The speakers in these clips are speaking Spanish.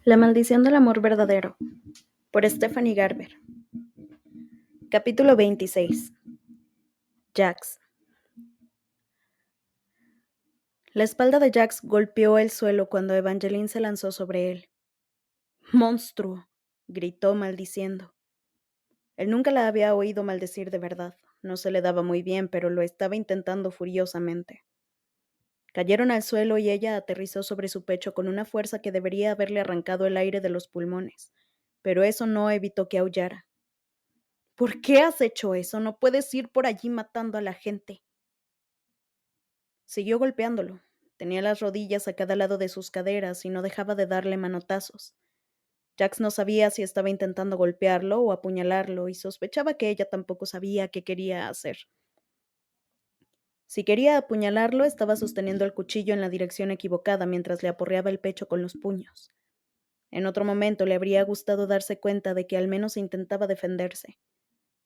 La maldición del amor verdadero, por Stephanie Garber. Capítulo 26. Jax. La espalda de Jax golpeó el suelo cuando Evangeline se lanzó sobre él. ¡Monstruo!, gritó maldiciendo. Él nunca la había oído maldecir de verdad. No se le daba muy bien, pero lo estaba intentando furiosamente. Cayeron al suelo y ella aterrizó sobre su pecho con una fuerza que debería haberle arrancado el aire de los pulmones, pero eso no evitó que aullara. ¿Por qué has hecho eso? No puedes ir por allí matando a la gente. Siguió golpeándolo. Tenía las rodillas a cada lado de sus caderas y no dejaba de darle manotazos. Jax no sabía si estaba intentando golpearlo o apuñalarlo y sospechaba que ella tampoco sabía qué quería hacer. Si quería apuñalarlo, estaba sosteniendo el cuchillo en la dirección equivocada mientras le aporreaba el pecho con los puños. En otro momento le habría gustado darse cuenta de que al menos intentaba defenderse.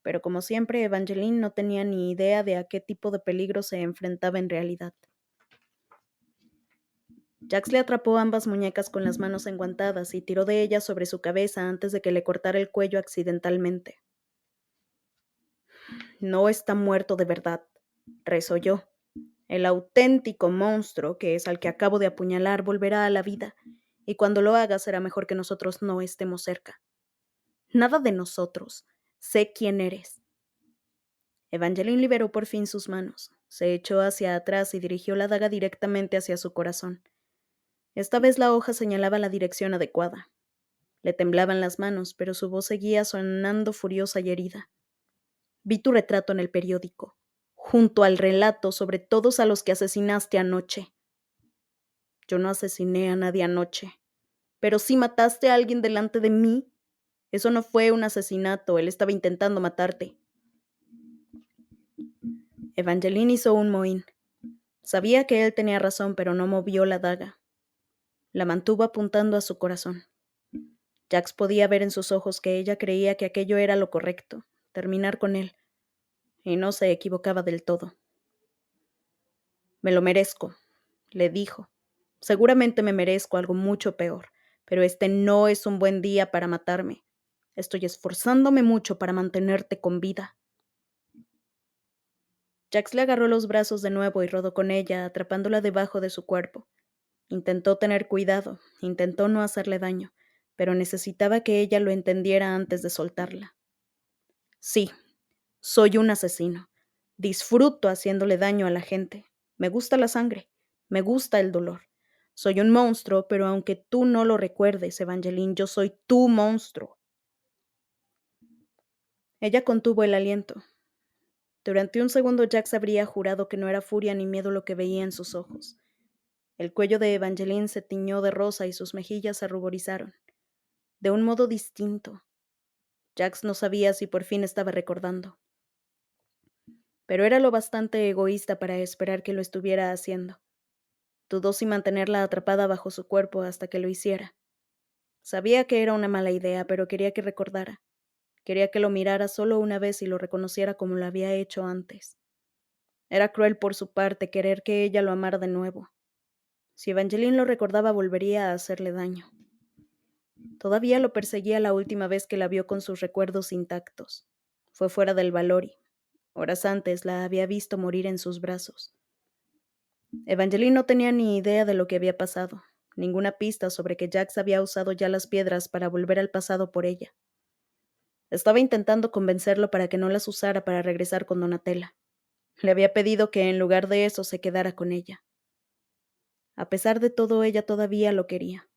Pero como siempre, Evangeline no tenía ni idea de a qué tipo de peligro se enfrentaba en realidad. Jax le atrapó ambas muñecas con las manos enguantadas y tiró de ellas sobre su cabeza antes de que le cortara el cuello accidentalmente. No está muerto de verdad, resolló. El auténtico monstruo, que es al que acabo de apuñalar, volverá a la vida, y cuando lo haga será mejor que nosotros no estemos cerca. Nada de nosotros. Sé quién eres. Evangeline liberó por fin sus manos. Se echó hacia atrás y dirigió la daga directamente hacia su corazón. Esta vez la hoja señalaba la dirección adecuada. Le temblaban las manos, pero su voz seguía sonando furiosa y herida. Vi tu retrato en el periódico, junto al relato sobre todos a los que asesinaste anoche. Yo no asesiné a nadie anoche, pero sí mataste a alguien delante de mí. Eso no fue un asesinato, él estaba intentando matarte. Evangeline hizo un mohín. Sabía que él tenía razón, pero no movió la daga. La mantuvo apuntando a su corazón. Jax podía ver en sus ojos que ella creía que aquello era lo correcto, terminar con él, y no se equivocaba del todo. Me lo merezco, le dijo. Seguramente me merezco algo mucho peor, pero este no es un buen día para matarme. Estoy esforzándome mucho para mantenerte con vida. Jax le agarró los brazos de nuevo y rodó con ella, atrapándola debajo de su cuerpo. Intentó tener cuidado, intentó no hacerle daño, pero necesitaba que ella lo entendiera antes de soltarla. Sí, soy un asesino. Disfruto haciéndole daño a la gente. Me gusta la sangre. Me gusta el dolor. Soy un monstruo, pero aunque tú no lo recuerdes, Evangeline, yo soy tu monstruo. Ella contuvo el aliento. Durante un segundo Jax habría jurado que no era furia ni miedo lo que veía en sus ojos. El cuello de Evangeline se tiñó de rosa y sus mejillas se ruborizaron. De un modo distinto. Jax no sabía si por fin estaba recordando. Pero era lo bastante egoísta para esperar que lo estuviera haciendo. Dudó si mantenerla atrapada bajo su cuerpo hasta que lo hiciera. Sabía que era una mala idea, pero quería que recordara. Quería que lo mirara solo una vez y lo reconociera como lo había hecho antes. Era cruel por su parte querer que ella lo amara de nuevo. Si Evangeline lo recordaba, volvería a hacerle daño. Todavía lo perseguía la última vez que la vio con sus recuerdos intactos. Fue fuera del Valori. Horas antes la había visto morir en sus brazos. Evangeline no tenía ni idea de lo que había pasado, ninguna pista sobre que Jax había usado ya las piedras para volver al pasado por ella. Estaba intentando convencerlo para que no las usara para regresar con Donatella. Le había pedido que en lugar de eso se quedara con ella. A pesar de todo, ella todavía lo quería.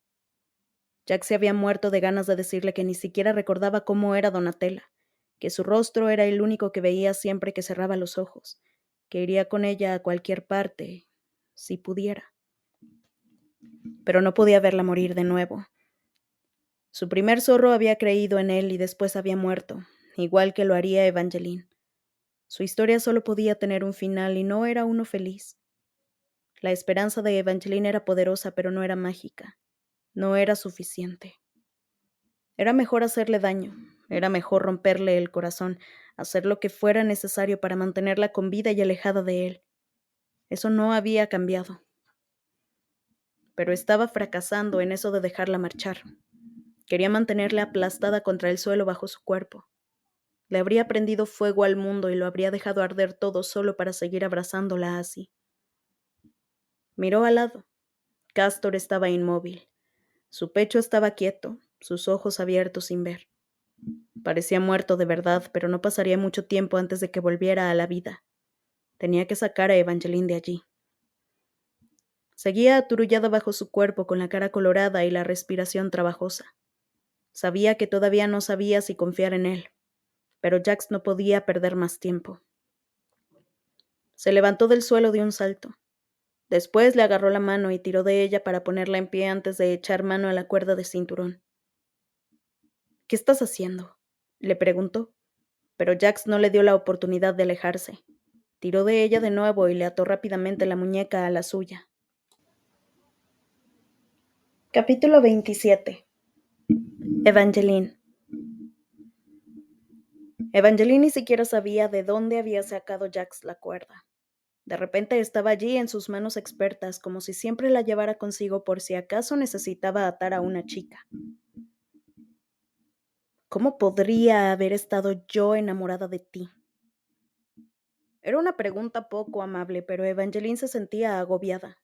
Jax se había muerto de ganas de decirle que ni siquiera recordaba cómo era Donatella, que su rostro era el único que veía siempre que cerraba los ojos, que iría con ella a cualquier parte, si pudiera. Pero no podía verla morir de nuevo. Su primer zorro había creído en él y después había muerto, igual que lo haría Evangeline. Su historia solo podía tener un final y no era uno feliz. La esperanza de Evangeline era poderosa, pero no era mágica. No era suficiente. Era mejor hacerle daño, era mejor romperle el corazón, hacer lo que fuera necesario para mantenerla con vida y alejada de él. Eso no había cambiado. Pero estaba fracasando en eso de dejarla marchar. Quería mantenerla aplastada contra el suelo bajo su cuerpo. Le habría prendido fuego al mundo y lo habría dejado arder todo solo para seguir abrazándola así. Miró al lado. Castor estaba inmóvil. Su pecho estaba quieto, sus ojos abiertos sin ver. Parecía muerto de verdad, pero no pasaría mucho tiempo antes de que volviera a la vida. Tenía que sacar a Evangeline de allí. Seguía aturullada bajo su cuerpo con la cara colorada y la respiración trabajosa. Sabía que todavía no sabía si confiar en él, pero Jax no podía perder más tiempo. Se levantó del suelo de un salto. Después le agarró la mano y tiró de ella para ponerla en pie antes de echar mano a la cuerda de cinturón. ¿Qué estás haciendo?, le preguntó, pero Jax no le dio la oportunidad de alejarse. Tiró de ella de nuevo y le ató rápidamente la muñeca a la suya. Capítulo 27. Evangeline. Evangeline ni siquiera sabía de dónde había sacado Jax la cuerda. De repente estaba allí en sus manos expertas, como si siempre la llevara consigo por si acaso necesitaba atar a una chica. ¿Cómo podría haber estado yo enamorada de ti? Era una pregunta poco amable, pero Evangeline se sentía agobiada.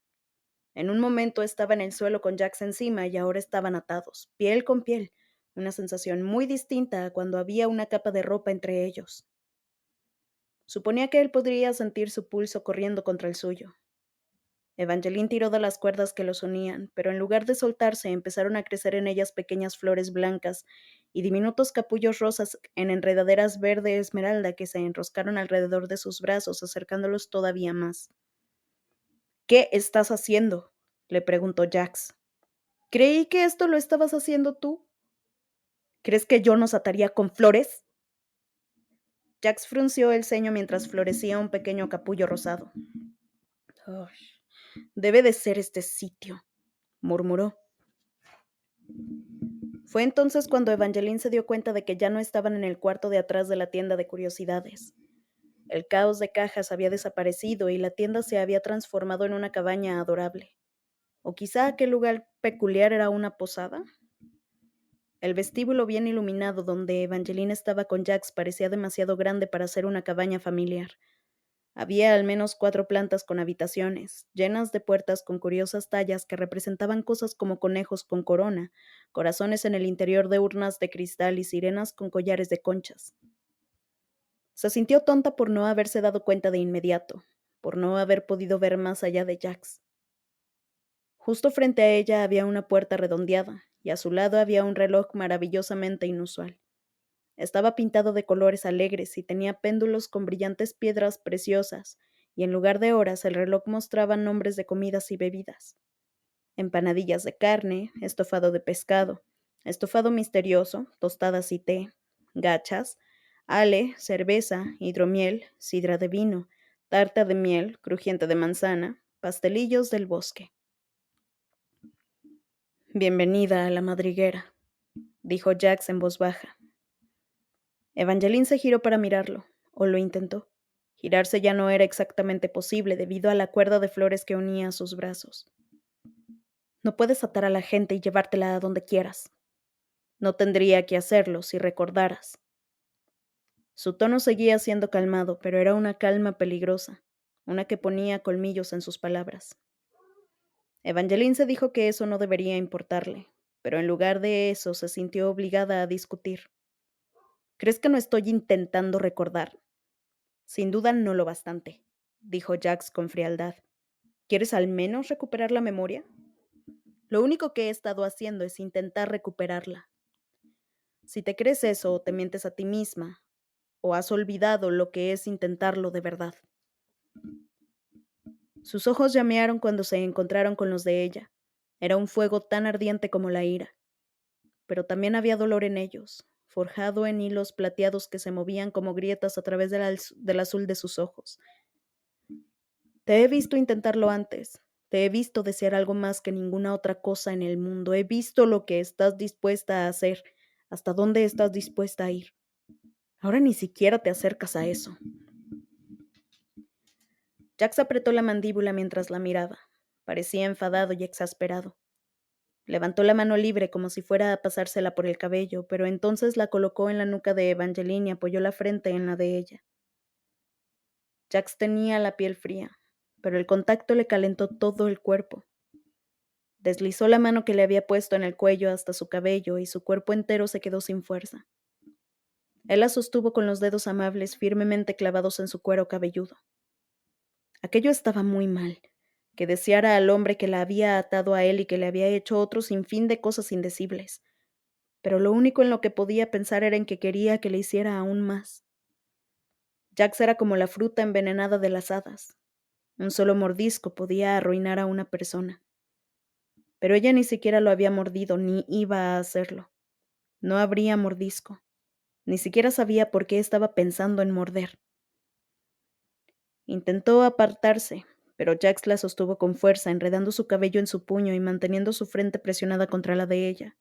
En un momento estaba en el suelo con Jax encima y ahora estaban atados, piel con piel, una sensación muy distinta a cuando había una capa de ropa entre ellos. Suponía que él podría sentir su pulso corriendo contra el suyo. Evangeline tiró de las cuerdas que los unían, pero en lugar de soltarse empezaron a crecer en ellas pequeñas flores blancas y diminutos capullos rosas en enredaderas verde esmeralda que se enroscaron alrededor de sus brazos, acercándolos todavía más. ¿Qué estás haciendo?, le preguntó Jax. Creí que esto lo estabas haciendo tú. ¿Crees que yo nos ataría con flores? Jax frunció el ceño mientras florecía un pequeño capullo rosado. Oh, debe de ser este sitio, murmuró. Fue entonces cuando Evangeline se dio cuenta de que ya no estaban en el cuarto de atrás de la tienda de curiosidades. El caos de cajas había desaparecido y la tienda se había transformado en una cabaña adorable. ¿O quizá aquel lugar peculiar era una posada? El vestíbulo bien iluminado donde Evangeline estaba con Jax parecía demasiado grande para ser una cabaña familiar. Había al menos 4 plantas con habitaciones, llenas de puertas con curiosas tallas que representaban cosas como conejos con corona, corazones en el interior de urnas de cristal y sirenas con collares de conchas. Se sintió tonta por no haberse dado cuenta de inmediato, por no haber podido ver más allá de Jax. Justo frente a ella había una puerta redondeada, y a su lado había un reloj maravillosamente inusual. Estaba pintado de colores alegres y tenía péndulos con brillantes piedras preciosas, y en lugar de horas el reloj mostraba nombres de comidas y bebidas. Empanadillas de carne, estofado de pescado, estofado misterioso, tostadas y té, gachas, ale, cerveza, hidromiel, sidra de vino, tarta de miel, crujiente de manzana, pastelillos del bosque. Bienvenida a la madriguera, dijo Jax en voz baja. Evangeline se giró para mirarlo, o lo intentó. Girarse ya no era exactamente posible debido a la cuerda de flores que unía a sus brazos. No puedes atar a la gente y llevártela a donde quieras. No tendría que hacerlo si recordaras. Su tono seguía siendo calmado, pero era una calma peligrosa, una que ponía colmillos en sus palabras. Evangeline se dijo que eso no debería importarle, pero en lugar de eso se sintió obligada a discutir. ¿Crees que no estoy intentando recordar? Sin duda no lo bastante, dijo Jax con frialdad. ¿Quieres al menos recuperar la memoria? Lo único que he estado haciendo es intentar recuperarla. Si te crees eso, te mientes a ti misma, o has olvidado lo que es intentarlo de verdad. Sus ojos llamearon cuando se encontraron con los de ella. Era un fuego tan ardiente como la ira. Pero también había dolor en ellos, forjado en hilos plateados que se movían como grietas a través del azul de sus ojos. Te he visto intentarlo antes. Te he visto desear algo más que ninguna otra cosa en el mundo. He visto lo que estás dispuesta a hacer, hasta dónde estás dispuesta a ir. Ahora ni siquiera te acercas a eso. Jax apretó la mandíbula mientras la miraba. Parecía enfadado y exasperado. Levantó la mano libre como si fuera a pasársela por el cabello, pero entonces la colocó en la nuca de Evangeline y apoyó la frente en la de ella. Jax tenía la piel fría, pero el contacto le calentó todo el cuerpo. Deslizó la mano que le había puesto en el cuello hasta su cabello y su cuerpo entero se quedó sin fuerza. Él la sostuvo con los dedos amables firmemente clavados en su cuero cabelludo. Aquello estaba muy mal, que deseara al hombre que la había atado a él y que le había hecho otro sinfín de cosas indecibles. Pero lo único en lo que podía pensar era en que quería que le hiciera aún más. Jax era como la fruta envenenada de las hadas. Un solo mordisco podía arruinar a una persona. Pero ella ni siquiera lo había mordido ni iba a hacerlo. No habría mordisco. Ni siquiera sabía por qué estaba pensando en morder. Intentó apartarse, pero Jax la sostuvo con fuerza, enredando su cabello en su puño y manteniendo su frente presionada contra la de ella.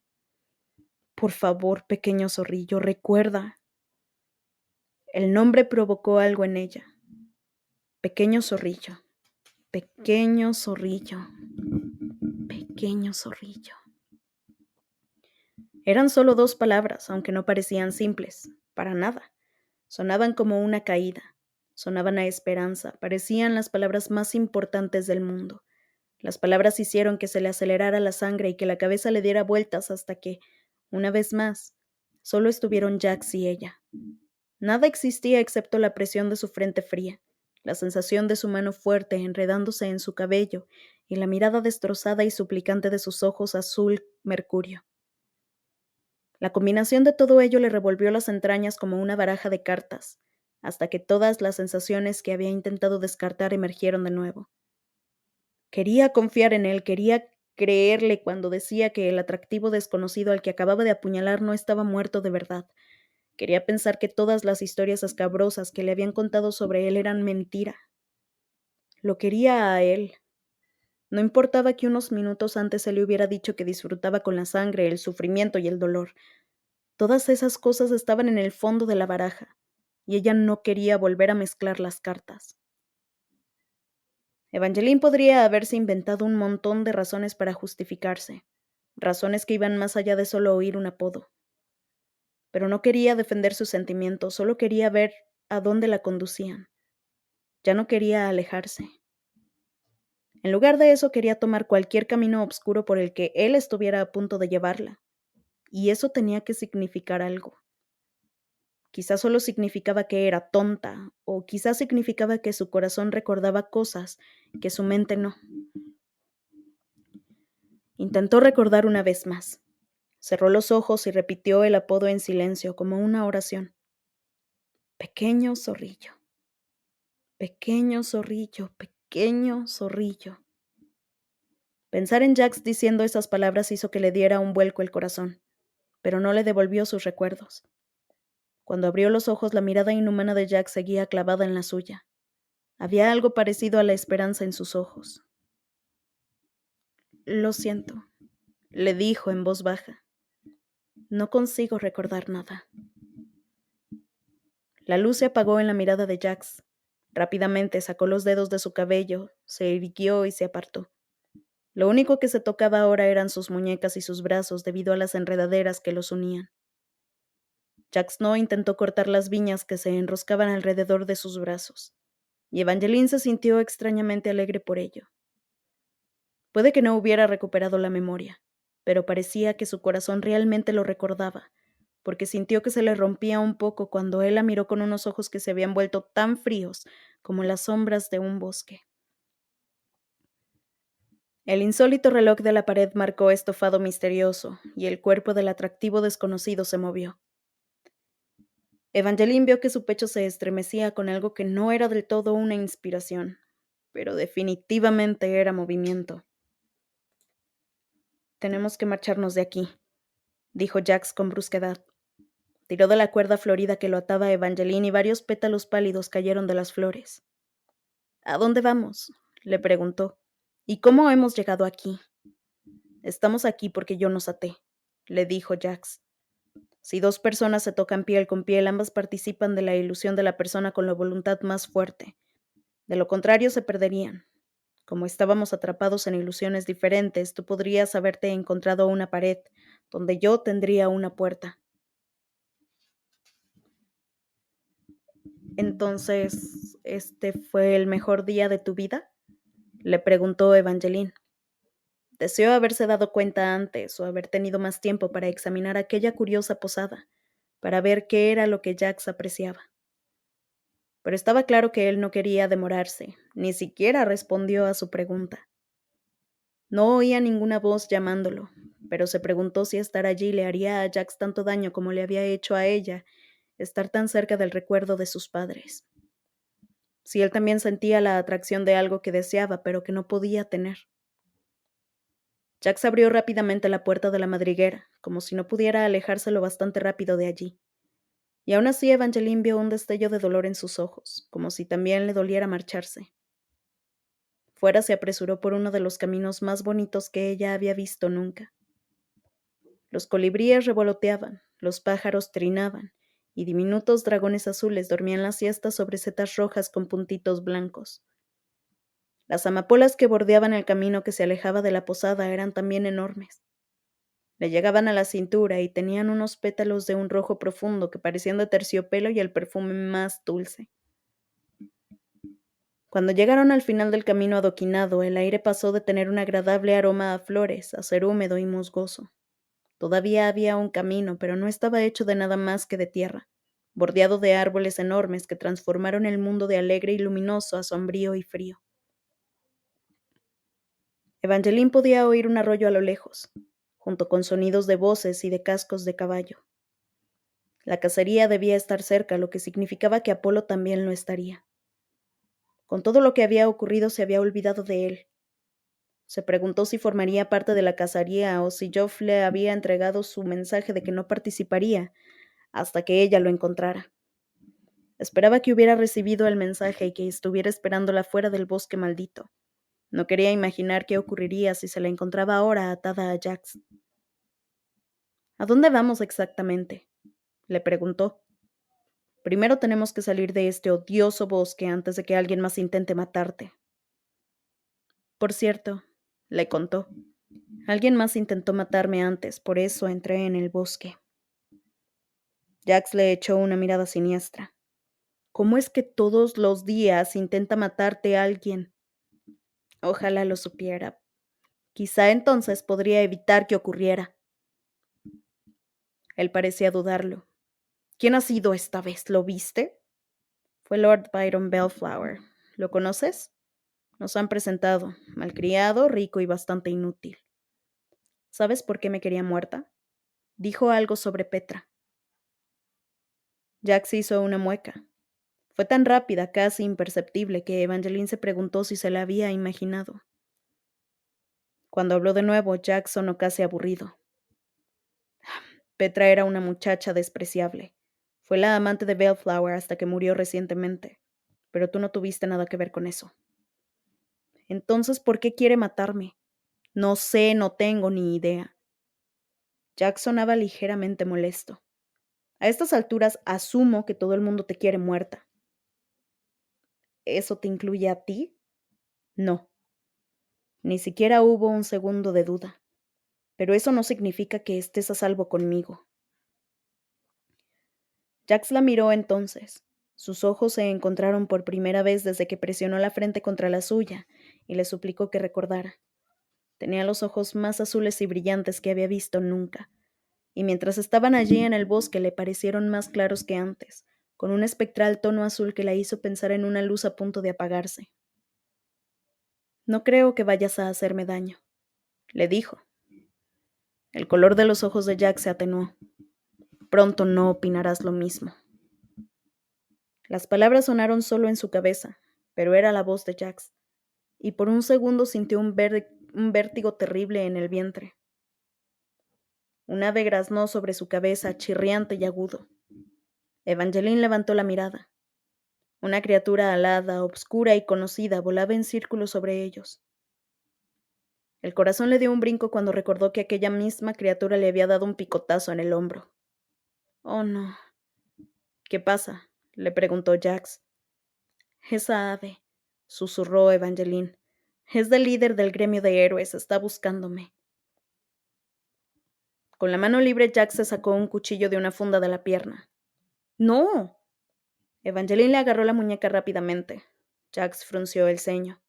Por favor, pequeño zorrillo, recuerda. El nombre provocó algo en ella. Pequeño zorrillo. Pequeño zorrillo. Pequeño zorrillo. Eran solo 2 palabras, aunque no parecían simples, para nada. Sonaban como una caída, sonaban a esperanza, parecían las palabras más importantes del mundo. Las palabras hicieron que se le acelerara la sangre y que la cabeza le diera vueltas hasta que, una vez más, solo estuvieron Jax y ella. Nada existía excepto la presión de su frente fría, la sensación de su mano fuerte enredándose en su cabello y la mirada destrozada y suplicante de sus ojos azul mercurio. La combinación de todo ello le revolvió las entrañas como una baraja de cartas, hasta que todas las sensaciones que había intentado descartar emergieron de nuevo. Quería confiar en él, quería creerle cuando decía que el atractivo desconocido al que acababa de apuñalar no estaba muerto de verdad. Quería pensar que todas las historias escabrosas que le habían contado sobre él eran mentira. Lo quería a él. No importaba que unos minutos antes se le hubiera dicho que disfrutaba con la sangre, el sufrimiento y el dolor. Todas esas cosas estaban en el fondo de la baraja, y ella no quería volver a mezclar las cartas. Evangeline podría haberse inventado un montón de razones para justificarse, razones que iban más allá de solo oír un apodo. Pero no quería defender sus sentimientos, solo quería ver a dónde la conducían. Ya no quería alejarse. En lugar de eso, quería tomar cualquier camino oscuro por el que él estuviera a punto de llevarla. Y eso tenía que significar algo. Quizás solo significaba que era tonta, o quizás significaba que su corazón recordaba cosas que su mente no. Intentó recordar una vez más. Cerró los ojos y repitió el apodo en silencio, como una oración. Pequeño zorrillo. Pequeño zorrillo, pequeño zorrillo. Pensar en Jax diciendo esas palabras hizo que le diera un vuelco el corazón, pero no le devolvió sus recuerdos. Cuando abrió los ojos, la mirada inhumana de Jax seguía clavada en la suya. Había algo parecido a la esperanza en sus ojos. Lo siento, le dijo en voz baja. No consigo recordar nada. La luz se apagó en la mirada de Jax. Rápidamente sacó los dedos de su cabello, se irguió y se apartó. Lo único que se tocaba ahora eran sus muñecas y sus brazos debido a las enredaderas que los unían. Jax no intentó cortar las viñas que se enroscaban alrededor de sus brazos, y Evangeline se sintió extrañamente alegre por ello. Puede que no hubiera recuperado la memoria, pero parecía que su corazón realmente lo recordaba, porque sintió que se le rompía un poco cuando él la miró con unos ojos que se habían vuelto tan fríos como las sombras de un bosque. El insólito reloj de la pared marcó estofado misterioso, y el cuerpo del atractivo desconocido se movió. Evangeline vio que su pecho se estremecía con algo que no era del todo una inspiración, pero definitivamente era movimiento. Tenemos que marcharnos de aquí, dijo Jax con brusquedad. Tiró de la cuerda florida que lo ataba a Evangeline y varios pétalos pálidos cayeron de las flores. ¿A dónde vamos?, le preguntó. ¿Y cómo hemos llegado aquí? Estamos aquí porque yo nos até, le dijo Jax. Si 2 personas se tocan piel con piel, ambas participan de la ilusión de la persona con la voluntad más fuerte. De lo contrario, se perderían. Como estábamos atrapados en ilusiones diferentes, tú podrías haberte encontrado una pared, donde yo tendría una puerta. Entonces, ¿este fue el mejor día de tu vida? Le preguntó Evangeline. Deseó haberse dado cuenta antes o haber tenido más tiempo para examinar aquella curiosa posada, para ver qué era lo que Jax apreciaba. Pero estaba claro que él no quería demorarse, ni siquiera respondió a su pregunta. No oía ninguna voz llamándolo, pero se preguntó si estar allí le haría a Jax tanto daño como le había hecho a ella estar tan cerca del recuerdo de sus padres. Si él también sentía la atracción de algo que deseaba, pero que no podía tener. Jax abrió rápidamente la puerta de la madriguera, como si no pudiera alejarse lo bastante rápido de allí. Y aún así Evangeline vio un destello de dolor en sus ojos, como si también le doliera marcharse. Fuera se apresuró por uno de los caminos más bonitos que ella había visto nunca. Los colibríes revoloteaban, los pájaros trinaban, y diminutos dragones azules dormían la siesta sobre setas rojas con puntitos blancos. Las amapolas que bordeaban el camino que se alejaba de la posada eran también enormes. Le llegaban a la cintura y tenían unos pétalos de un rojo profundo que parecían de terciopelo y el perfume más dulce. Cuando llegaron al final del camino adoquinado, el aire pasó de tener un agradable aroma a flores a ser húmedo y musgoso. Todavía había un camino, pero no estaba hecho de nada más que de tierra, bordeado de árboles enormes que transformaron el mundo de alegre y luminoso a sombrío y frío. Evangeline podía oír un arroyo a lo lejos, junto con sonidos de voces y de cascos de caballo. La cacería debía estar cerca, lo que significaba que Apolo también lo estaría. Con todo lo que había ocurrido se había olvidado de él. Se preguntó si formaría parte de la cacería o si Geoff le había entregado su mensaje de que no participaría hasta que ella lo encontrara. Esperaba que hubiera recibido el mensaje y que estuviera esperándola fuera del bosque maldito. No quería imaginar qué ocurriría si se la encontraba ahora atada a Jax. ¿A dónde vamos exactamente?, le preguntó. Primero tenemos que salir de este odioso bosque antes de que alguien más intente matarte. Por cierto, le contó, alguien más intentó matarme antes, por eso entré en el bosque. Jax le echó una mirada siniestra. ¿Cómo es que todos los días intenta matarte alguien? Ojalá lo supiera. Quizá entonces podría evitar que ocurriera. Él parecía dudarlo. ¿Quién ha sido esta vez? ¿Lo viste? Fue Lord Byron Bellflower. ¿Lo conoces? Nos han presentado. Malcriado, rico y bastante inútil. ¿Sabes por qué me quería muerta? Dijo algo sobre Petra. Jax hizo una mueca. Fue tan rápida, casi imperceptible, que Evangeline se preguntó si se la había imaginado. Cuando habló de nuevo, Jax sonó casi aburrido. Petra era una muchacha despreciable. Fue la amante de Bellflower hasta que murió recientemente. Pero tú no tuviste nada que ver con eso. Entonces, ¿por qué quiere matarme? No sé, no tengo ni idea. Jack sonaba ligeramente molesto. A estas alturas asumo que todo el mundo te quiere muerta. ¿Eso te incluye a ti? No. Ni siquiera hubo un segundo de duda. Pero eso no significa que estés a salvo conmigo. Jax la miró entonces. Sus ojos se encontraron por primera vez desde que presionó la frente contra la suya y le suplicó que recordara. Tenía los ojos más azules y brillantes que había visto nunca, y mientras estaban allí en el bosque le parecieron más claros que antes, con un espectral tono azul que la hizo pensar en una luz a punto de apagarse. No creo que vayas a hacerme daño, le dijo. El color de los ojos de Jack se atenuó. Pronto no opinarás lo mismo. Las palabras sonaron solo en su cabeza, pero era la voz de Jax, y por un segundo sintió un vértigo terrible en el vientre. Un ave graznó sobre su cabeza, chirriante y agudo. Evangeline levantó la mirada. Una criatura alada, obscura y conocida volaba en círculos sobre ellos. El corazón le dio un brinco cuando recordó que aquella misma criatura le había dado un picotazo en el hombro. Oh, no. ¿Qué pasa?, le preguntó Jax. Esa ave, susurró Evangeline. Es del líder del gremio de héroes, está buscándome. Con la mano libre, Jack se sacó un cuchillo de una funda de la pierna. ¡No! Evangeline le agarró la muñeca rápidamente. Jax frunció el ceño.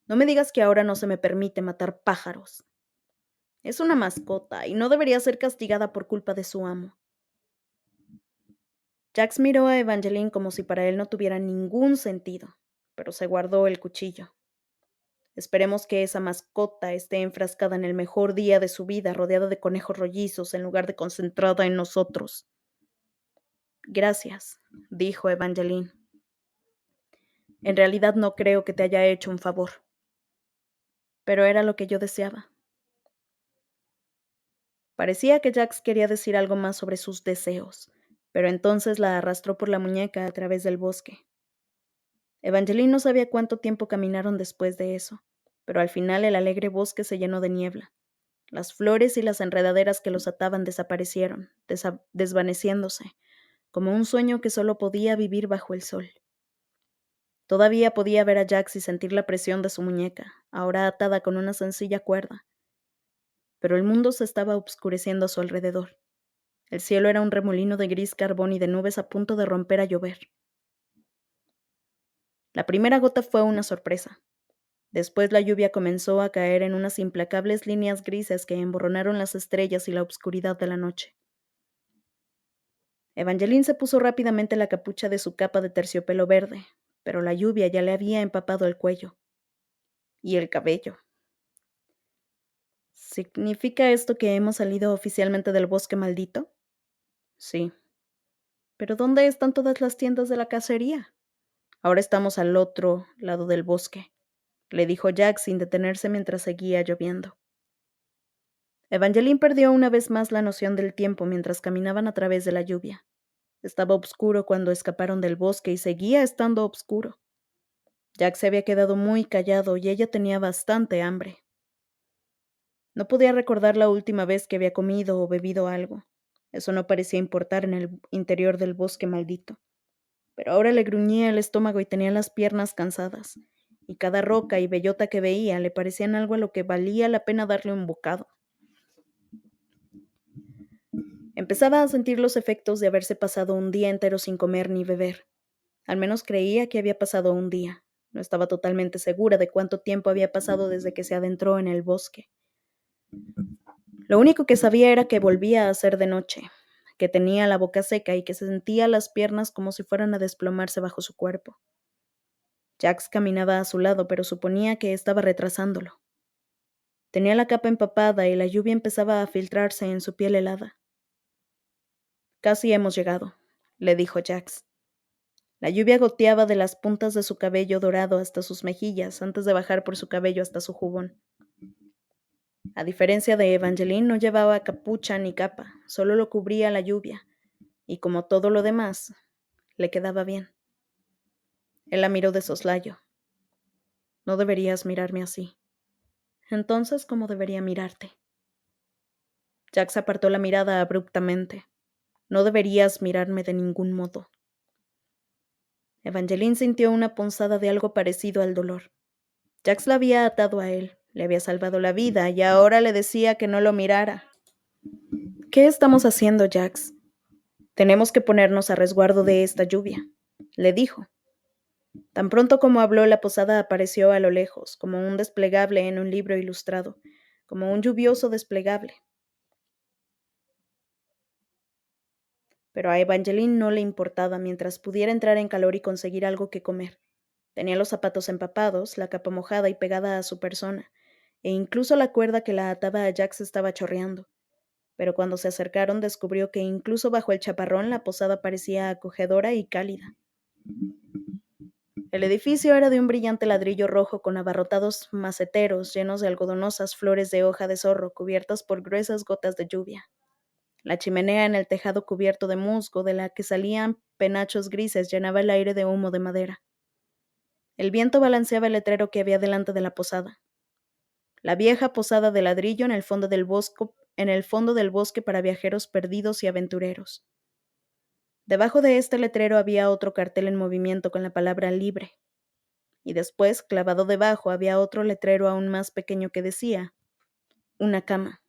No me digas que ahora no se me permite matar pájaros. Es una mascota y no debería ser castigada por culpa de su amo. Jax miró a Evangeline como si para él no tuviera ningún sentido, pero se guardó el cuchillo. Esperemos que esa mascota esté enfrascada en el mejor día de su vida, rodeada de conejos rollizos, en lugar de concentrada en nosotros. Gracias, dijo Evangeline. En realidad no creo que te haya hecho un favor. Pero era lo que yo deseaba. Parecía que Jax quería decir algo más sobre sus deseos, pero entonces la arrastró por la muñeca a través del bosque. Evangeline no sabía cuánto tiempo caminaron después de eso, pero al final el alegre bosque se llenó de niebla. Las flores y las enredaderas que los ataban desaparecieron, desvaneciéndose, como un sueño que solo podía vivir bajo el sol. Todavía podía ver a Jax y sentir la presión de su muñeca, ahora atada con una sencilla cuerda. Pero el mundo se estaba obscureciendo a su alrededor. El cielo era un remolino de gris carbón y de nubes a punto de romper a llover. La primera gota fue una sorpresa. Después la lluvia comenzó a caer en unas implacables líneas grises que emborronaron las estrellas y la oscuridad de la noche. Evangeline se puso rápidamente la capucha de su capa de terciopelo verde, pero la lluvia ya le había empapado el cuello y el cabello. ¿Significa esto que hemos salido oficialmente del bosque maldito? Sí. ¿Pero dónde están todas las tiendas de la cacería? Ahora estamos al otro lado del bosque, le dijo Jack sin detenerse mientras seguía lloviendo. Evangeline perdió una vez más la noción del tiempo mientras caminaban a través de la lluvia. Estaba oscuro cuando escaparon del bosque y seguía estando oscuro. Jack se había quedado muy callado y ella tenía bastante hambre. No podía recordar la última vez que había comido o bebido algo. Eso no parecía importar en el interior del bosque maldito. Pero ahora le gruñía el estómago y tenía las piernas cansadas, y cada roca y bellota que veía le parecían algo a lo que valía la pena darle un bocado. Empezaba a sentir los efectos de haberse pasado un día entero sin comer ni beber. Al menos creía que había pasado un día. No estaba totalmente segura de cuánto tiempo había pasado desde que se adentró en el bosque. Lo único que sabía era que volvía a ser de noche, que tenía la boca seca y que se sentía las piernas como si fueran a desplomarse bajo su cuerpo. Jax caminaba a su lado, pero suponía que estaba retrasándolo. Tenía la capa empapada y la lluvia empezaba a filtrarse en su piel helada. Casi hemos llegado, le dijo Jax. La lluvia goteaba de las puntas de su cabello dorado hasta sus mejillas antes de bajar por su cabello hasta su jubón. A diferencia de Evangeline, no llevaba capucha ni capa, solo lo cubría la lluvia, y como todo lo demás, le quedaba bien. Él la miró de soslayo. No deberías mirarme así. Entonces, ¿cómo debería mirarte? Jax apartó la mirada abruptamente. No deberías mirarme de ningún modo. Evangeline sintió una punzada de algo parecido al dolor. Jax la había atado a él, le había salvado la vida y ahora le decía que no lo mirara. ¿Qué estamos haciendo, Jax? Tenemos que ponernos a resguardo de esta lluvia, le dijo. Tan pronto como habló, la posada apareció a lo lejos, como un desplegable en un libro ilustrado, como un lluvioso desplegable. Pero a Evangeline no le importaba mientras pudiera entrar en calor y conseguir algo que comer. Tenía los zapatos empapados, la capa mojada y pegada a su persona, e incluso la cuerda que la ataba a Jax estaba chorreando. Pero cuando se acercaron descubrió que incluso bajo el chaparrón la posada parecía acogedora y cálida. El edificio era de un brillante ladrillo rojo con abarrotados maceteros llenos de algodonosas flores de hoja de zorro cubiertas por gruesas gotas de lluvia. La chimenea en el tejado cubierto de musgo de la que salían penachos grises llenaba el aire de humo de madera. El viento balanceaba el letrero que había delante de la posada. La vieja posada de ladrillo en el fondo del bosque para viajeros perdidos y aventureros. Debajo de este letrero había otro cartel en movimiento con la palabra libre. y después, clavado debajo, había otro letrero aún más pequeño que decía: una cama.